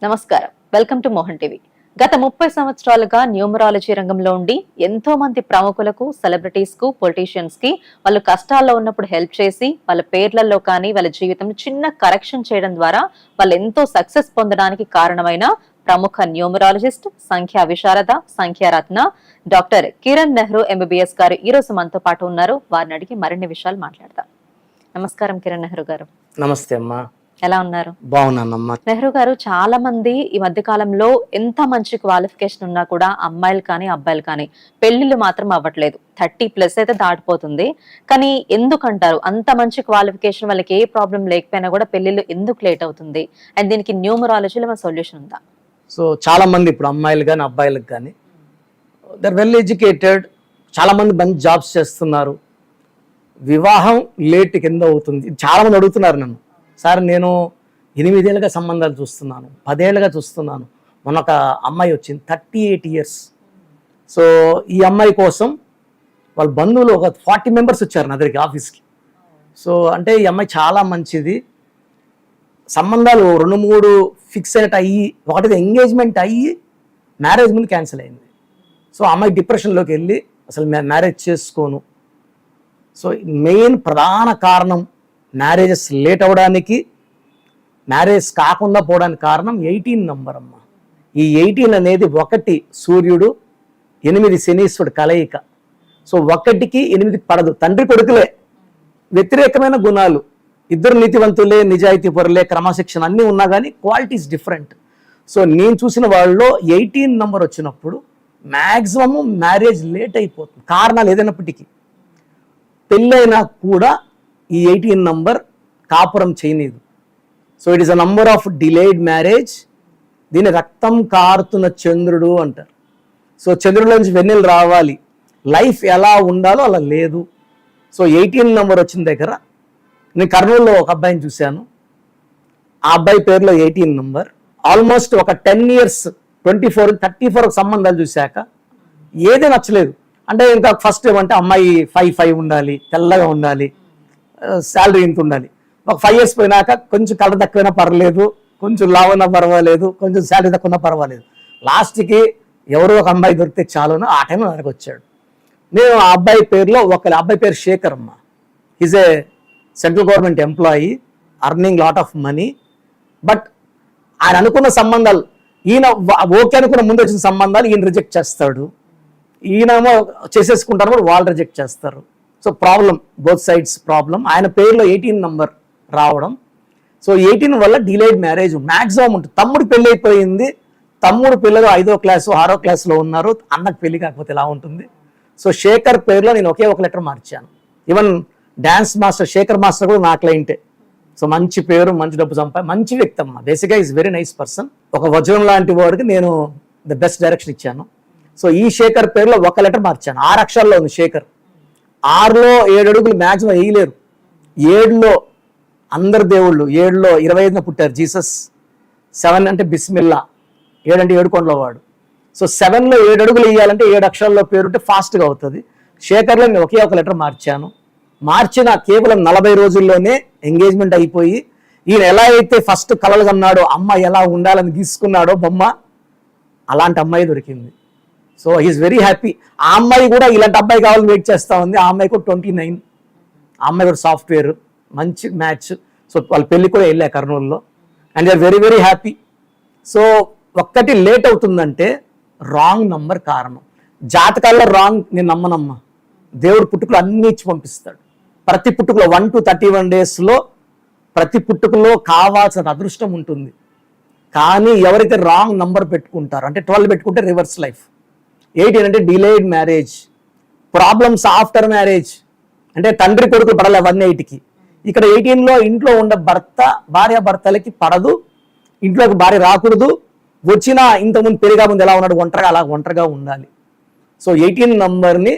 నమస్కారం. Welcome to Mohan TV. గత 30 సంవత్సరాలుగా న్యూమరాలజీ రంగంలో ఉండి ఎంతో మంది ప్రముఖులకు, సెలబ్రిటీస్ కు, పొలిటీషియన్స్ కి వాళ్ళు కష్టాల్లో ఉన్నప్పుడు హెల్ప్ చేసి వాళ్ళ పేర్లలో కానీ వాళ్ళ జీవితంలో చిన్న కరెక్షన్ చేయడం ద్వారా వాళ్ళు ఎంతో సక్సెస్ పొందడానికి కారణమైన ప్రముఖ న్యూమరాలజిస్ట్, సంఖ్యా విశారద, సంఖ్యారత్న డాక్టర్ కిరణ్ నెహ్రూ ఎంబీబీఎస్ గారు ఈ రోజు మనతో పాటు ఉన్నారు. వారిని అడిగి మరిన్ని విషయాలు మాట్లాడదాం. నమస్కారం కిరణ్ నెహ్రూ గారు. నమస్తే అమ్మా. ఎలా ఉన్నారు? బాగున్నానమ్మా. నెహ్రూ గారు, చాలా మంది ఈ మధ్య కాలంలో ఎంత మంచి క్వాలిఫికేషన్ ఉన్నా కూడా అమ్మాయిలు కానీ అబ్బాయిలు కానీ పెళ్లిళ్ళు మాత్రం అవ్వట్లేదు. 30+ అయితే దాటిపోతుంది. కానీ ఎందుకంటారు అంత మంచి క్వాలిఫికేషన్ వాళ్ళకి ఏ ప్రాబ్లం లేకపోయినా కూడా పెళ్లిళ్ళు ఎందుకు లేట్ అవుతుంది? అండ్ దీనికి న్యూమరాలజీలో మన సొల్యూషన్ ఉందా? సో చాలా మంది ఇప్పుడు అమ్మాయిలు కానీ అబ్బాయిలకు కానీ దర్ వెల్ ఎడ్యుకేటెడ్, చాలా మంది మంచి జాబ్స్ చేస్తున్నారు. వివాహం లేట్ కింద అవుతుంది. చాలా మంది అడుగుతున్నారు నన్ను, సార్ నేను 8 ఏళ్ళుగా సంబంధాలు చూస్తున్నాను, 10 ఏళ్ళుగా చూస్తున్నాను. మొన్న ఒక అమ్మాయి వచ్చింది 38 ఇయర్స్. సో ఈ అమ్మాయి కోసం వాళ్ళ బంధువులు ఒక 40 మెంబర్స్ వచ్చారు నా దగ్గరికి ఆఫీస్కి. సో అంటే ఈ అమ్మాయి చాలా మంచిది. సంబంధాలు 2-3 ఫిక్స్ అయినట్టు అయ్యి, ఒకటి ఎంగేజ్మెంట్ అయ్యి మ్యారేజ్ ముందు క్యాన్సిల్ అయింది. సో అమ్మాయి డిప్రెషన్లోకి వెళ్ళి అసలు మ్యారేజ్ చేసుకోను. సో మెయిన్ ప్రధాన కారణం మ్యారేజెస్ లేట్ అవ్వడానికి, మ్యారేజ్ కాకుండా పోవడానికి కారణం 18 నంబర్ అమ్మ. ఈ 18 అనేది 1 సూర్యుడు, 8 శనీశ్వరుడు కలయిక. సో 1కి 8 పడదు. తండ్రి కొడుకులే, వ్యతిరేకమైన గుణాలు, ఇద్దరు నీతివంతులే, నిజాయితీ పరులే, క్రమశిక్షణ అన్నీ ఉన్నా కానీ క్వాలిటీస్ డిఫరెంట్. సో నేను చూసిన వాళ్ళలో 18 నంబర్ వచ్చినప్పుడు మ్యాక్సిమము మ్యారేజ్ లేట్ అయిపోతుంది. కారణాలు ఏదైనప్పటికీ పెళ్ళైనా కూడా ఈ 18 నంబర్ కాపురం చేయనీదు. So it is a number of delayed marriage. దీన్ని రక్తం కారుతున్న చంద్రుడు అంటారు. సో చంద్రుడి నుంచి వెన్నెలు రావాలి, లైఫ్ ఎలా ఉండాలో అలా లేదు. సో 18 నంబర్ వచ్చిన దగ్గర నేను కర్నూలులో ఒక అబ్బాయిని చూశాను. ఆ అబ్బాయి పేరులో 18 నంబర్. ఆల్మోస్ట్ ఒక 10 ఇయర్స్ 34 సంబంధాలు చూశాక ఏదే నచ్చలేదు. అంటే ఇంకా ఫస్ట్ ఏమంటే అమ్మాయి 5'5" ఉండాలి, తెల్లగా ఉండాలి, శాలరీ ఇంత ఉండాలి. ఒక 5 ఇయర్స్ పోయినాక కొంచెం కలర్ తక్కువైనా పర్వాలేదు, కొంచెం లావైనా పర్వాలేదు, కొంచెం శాలరీ తక్కువైనా పర్వాలేదు. లాస్ట్కి ఎవరో ఒక అమ్మాయి దొరికితే చాలును ఆ టైంలో నాకు వచ్చాడు. నేను ఆ అబ్బాయి పేరులో అబ్బాయి పేరు శేఖర్ అమ్మ. Is a central government employee, earning lot of money. But ఆయన అనుకున్న సంబంధాలు, ఈయన ఓకే అనుకున్న ముందు వచ్చిన సంబంధాలు ఈయన రిజెక్ట్ చేస్తాడు, ఈయనేమో చేసేసుకుంటారు కూడా వాళ్ళు రిజెక్ట్ చేస్తారు. So problem, both sides problem. ఆయన పేరులో 18 నంబర్ రావడం. సో 18 వల్ల డిలేడ్ మ్యారేజ్ మ్యాక్సిమం ఉంటుంది. తమ్ముడు పెళ్ళి అయిపోయింది, తమ్ముడు పిల్లలు 5వ క్లాసు 6వ క్లాసులో ఉన్నారు, అన్నకు పెళ్లి కాకపోతే ఎలా ఉంటుంది? సో శేఖర్ పేరులో నేను ఒకే ఒక లెటర్ మార్చాను. Even dance master Shekhar master కూడా నా క్లయింటే. సో మంచి పేరు, మంచి డబ్బు మంచి వ్యక్తి అమ్మ. బేసిక్గా ఈజ్ వెరీ నైస్ పర్సన్. ఒక వజ్రం లాంటి వాడికి నేను ద బెస్ట్ డైరెక్షన్ ఇచ్చాను. సో ఈ శేఖర్ పేరులో ఒక లెటర్ మార్చాను. 6 అక్షరాల్లో ఉంది శేఖర్. 6లో 7 అడుగులు మ్యాక్సిమం వేయలేరు. 7లో అందరు దేవుళ్ళు, 7లో 25న పుట్టారు జీసస్. 7 అంటే బిస్మిల్లా, 7 అంటే 7 కొండల వాడు. సో 7లో 7 అడుగులు వేయాలంటే 7 అక్షరాల్లో పేరుంటే ఫాస్ట్గా అవుతుంది. శేఖర్లో నేను ఒకే ఒక లెటర్ మార్చాను. మార్చిన కేవలం 40 రోజుల్లోనే ఎంగేజ్మెంట్ అయిపోయి, ఈయన ఎలా అయితే ఫస్ట్ కలలు కన్నాడో, అమ్మాయి ఎలా ఉండాలని తీసుకున్నాడో బొమ్మ, అలాంటి అమ్మాయి దొరికింది. So he's very happy. ఆ అమ్మాయి కూడా ఇలాంటి అబ్బాయి కావాలని వెయిట్ చేస్తూ ఉంది. ఆ అమ్మాయి కూడా 29. ఆ అమ్మాయి కూడా సాఫ్ట్వేర్, మంచి మ్యాచ్. సో వాళ్ళ పెళ్ళి కూడా వెళ్ళా కర్నూలులో. And they are very very happy. So ఒక్కటి లేట్ అవుతుందంటే రాంగ్ నంబర్ కారణం. జాతకాల్లో రాంగ్ నేను నమ్మనమ్మా. దేవుడు పుట్టుకలు అన్నీ ఇచ్చి పంపిస్తాడు. ప్రతి పుట్టుకలో 1 to 31 డేస్లో ప్రతి పుట్టుకలో కావాల్సిన అదృష్టం ఉంటుంది. కానీ ఎవరైతే రాంగ్ నంబర్ పెట్టుకుంటారో, అంటే 12 పెట్టుకుంటే రివర్స్ లైఫ్, 18 అంటే delayed marriage, problems after marriage. అంటే తండ్రి కొడుకు పడాలి 18కి. ఇక్కడ 18లో ఇంట్లో ఉన్న భార్య భర్తలకి పడదు, ఇంట్లోకి భార్య రాకూడదు, వచ్చినా ఇంతకుముందు పెరిగా ముందు ఎలా ఉన్నాడు ఒంటరిగా, అలా ఒంటరిగా ఉండాలి. సో 18 నంబర్ని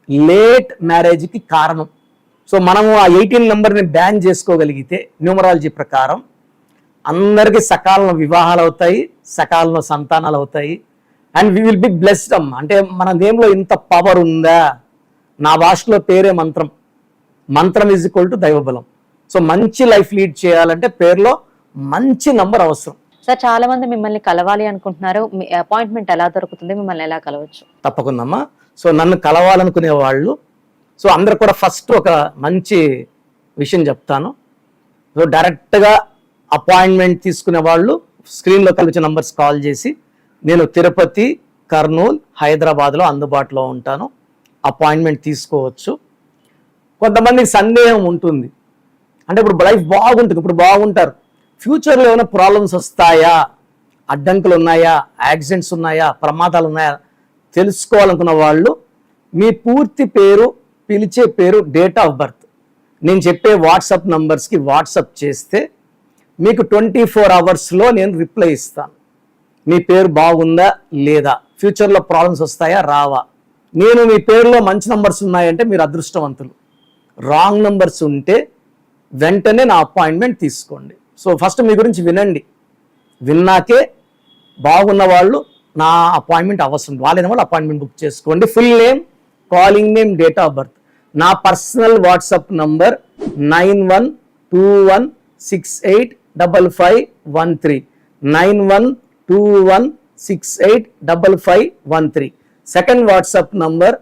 లేట్ మ్యారేజ్కి కారణం. సో మనము ఆ 18 నంబర్ని బ్యాన్ చేసుకోగలిగితే న్యూమరాలజీ ప్రకారం అందరికీ సకాలంలో వివాహాలు అవుతాయి, సకాలంలో సంతానాలు అవుతాయి. And we will be blessed అమ్మ. అంటే మన దేంలో ఇంత పవర్ ఉందా? నా భాషలో పేరే మంత్రం. మంత్రం ఈజ్ ఈక్వల్ టు దైవబలం. సో మంచి లైఫ్ లీడ్ చేయాలంటే పేరులో మంచి నంబర్ అవసరం. సార్ చాలా మంది మిమ్మల్ని కలవాలి అనుకుంటున్నారు, మీ అపాయింట్మెంట్ ఎలా దొరుకుతుంది, మిమ్మల్ని ఎలా కలవచ్చు? తప్పకుండా అమ్మా. సో నన్ను కలవాలనుకునే వాళ్ళు, సో అందరు కూడా ఫస్ట్ ఒక మంచి విషయం చెప్తాను. సో డైరెక్ట్గా అపాయింట్మెంట్ తీసుకునే వాళ్ళు స్క్రీన్లో కలిసిన నంబర్స్ కాల్ చేసి, నేను తిరుపతి, కర్నూలు, హైదరాబాద్లో అందుబాటులో ఉంటాను, అపాయింట్మెంట్ తీసుకోవచ్చు. కొంతమందికి సందేహం ఉంటుంది, అంటే ఇప్పుడు లైఫ్ బాగుంటుంది, ఇప్పుడు బాగుంటారు, ఫ్యూచర్లో ఏమైనా ప్రాబ్లమ్స్ వస్తాయా, అడ్డంకులు ఉన్నాయా, యాక్సిడెంట్స్ ఉన్నాయా, ప్రమాదాలు ఉన్నాయా తెలుసుకోవాలనుకున్న వాళ్ళు మీ పూర్తి పేరు, పిలిచే పేరు, డేట్ ఆఫ్ బర్త్ నేను చెప్పే వాట్సాప్ నంబర్స్కి వాట్సాప్ చేస్తే మీకు 24 అవర్స్లో నేను రిప్లై ఇస్తాను. మీ పేరు బాగుందా లేదా, ఫ్యూచర్లో ప్రాబ్లమ్స్ వస్తాయా రావా. నేను మీ పేరులో మంచి నంబర్స్ ఉన్నాయంటే మీరు అదృష్టవంతులు, రాంగ్ నంబర్స్ ఉంటే వెంటనే నా అపాయింట్మెంట్ తీసుకోండి. సో ఫస్ట్ మీ గురించి వినండి, విన్నాకే బాగున్న వాళ్ళు నా అపాయింట్మెంట్ అవసరం, వాళ్ళైన వాళ్ళు అపాయింట్మెంట్ బుక్ చేసుకోండి. Full name, calling name, date of birth. నా personal WhatsApp number 9121685513, 9121685513. Second WhatsApp number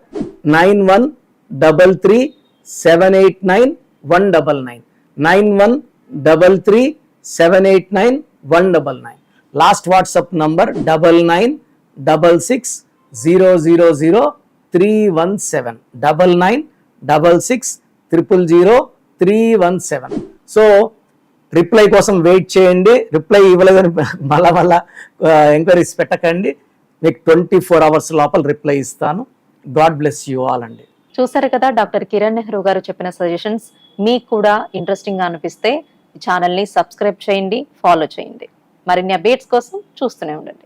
9133789199, 9133789199. Last WhatsApp number 9966000317, 9966000317. So reply కోసం వెయిట్ చేయండి. రిప్లై ఇవ్వలేదని మళ్ళా ఎంక్వైరీస్ పెట్టకండి. మీకు 24 అవర్స్ లోపల రిప్లై ఇస్తాను. గాడ్ బ్లెస్ యూ ఆల్ అండి. చూసారు కదా డాక్టర్ కిరణ్ నెహ్రూ గారు చెప్పిన సజెషన్స్. మీకు కూడా ఇంట్రెస్టింగ్ గా అనిపిస్తే ఛానల్ ని సబ్స్క్రైబ్ చేయండి, ఫాలో చేయండి. మరిన్ని అప్డేట్స్ కోసం చూస్తూనే ఉండండి.